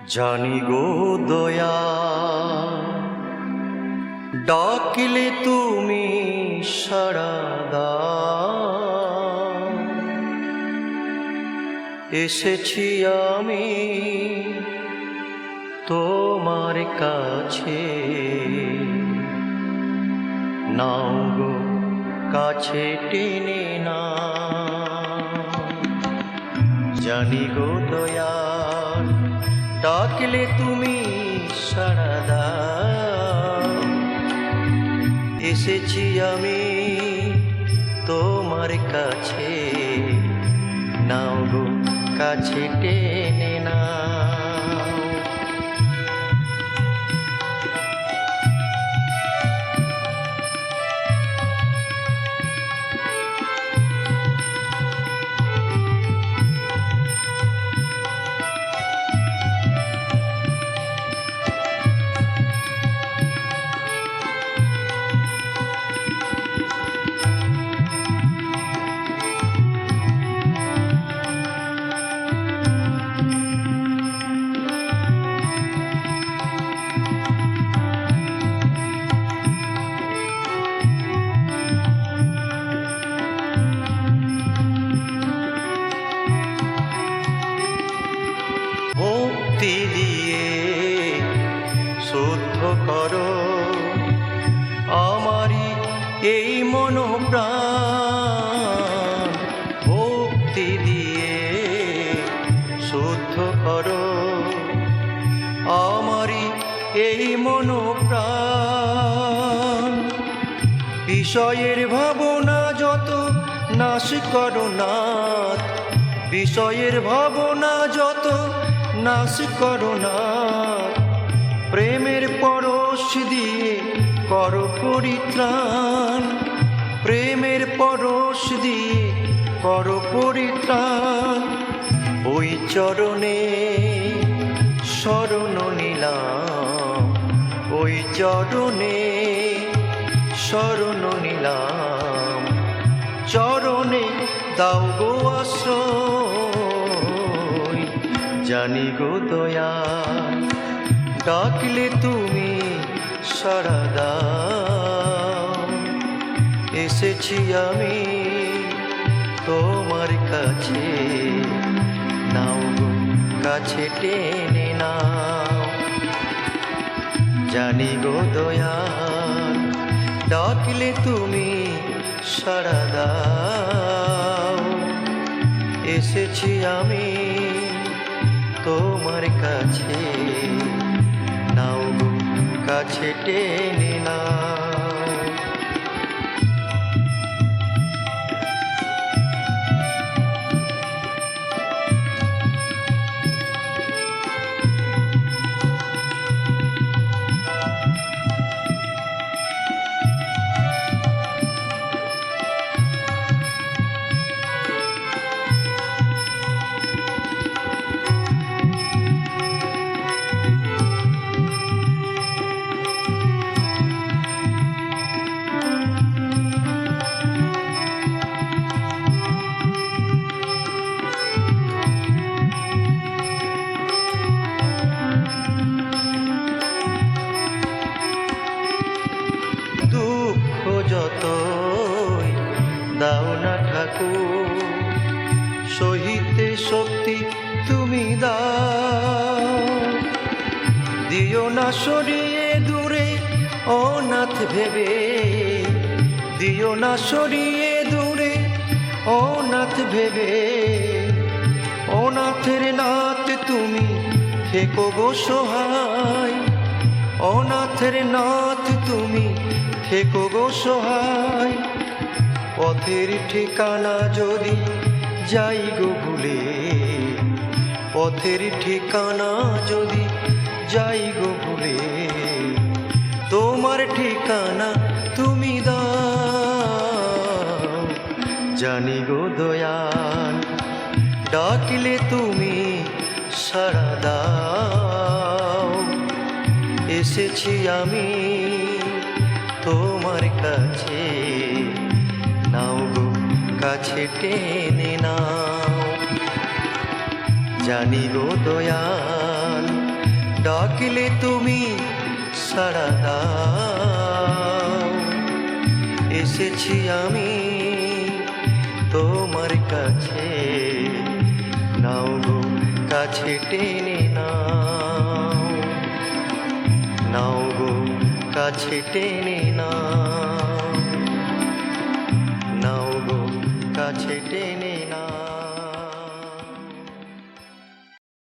জানি গো দয়া, ডাকিলে তুমি সাড়া দাও। এসেছি আমি তোমার কাছে, নাও গো কাছে টেনে না। জানি গো দয়া, ডাকলে তুমি সাড়া দাও। এসেছি আমি তোমার কাছে, নাও গো কাছে টেনে নাও। ভক্তি দিয়ে শুদ্ধ করো আমারি এই মন প্রাণ। ভক্তি দিয়ে শুদ্ধ করো আমারি এই মন প্রাণ। বিষয়ের ভাবনা যত নাশ করো নাথ, বিষয়ের ভাবনা যত নাশ করো না। প্রেমের পরশ দিয়ে করো পরিত্রাণ, প্রেমের পরশ দিয়ে করো পরিত্রাণ। ওই চরণে শরণ নিলাম, ওই চরণে শরণ নিলাম। চরণে দাও গো আশ্রয়। জানি গো দয়া, ডাকলে তুমি সাড়া দাও। এসেছি আমি তোমার কাছে, নাও গো কাছে টেনে নাও। জানি গো দয়া, ডাকলে তুমি সাড়া দাও। এসেছি আমি তোমার কাছে, নাও গো কাছে টেনে নাও। দুঃখ যতই দাও না ঠাকুর, সহিতে শক্তি তুমি দাও। দিও না সরিয়ে দূরে অনাথ ভেবে, দিও না সরিয়ে দূরে অনাথ ভেবে। অনাথের নাথ তুমি থেকো গো সহায়, অনাথের নাথ তুমি থেকো গো সহায়। পথের ঠিকানা যদি যাই গো ভুলে, পথের ঠিকানা যদি যাই গো ভুলে। তোমার ঠিকানা তুমি দাও। জানি গো দয়াল, ডাকলে তুমি সাড়া দাও। এসেছি আমি তোমার কাছে, নাও গো কাছে টেনে নাও। জানি গো দয়াল, সাড়া দাও। এসেছি আমি তোমার কাছে, নাও গো কাছে টেনে নাও, নাও গো কাছে টেনে নাও।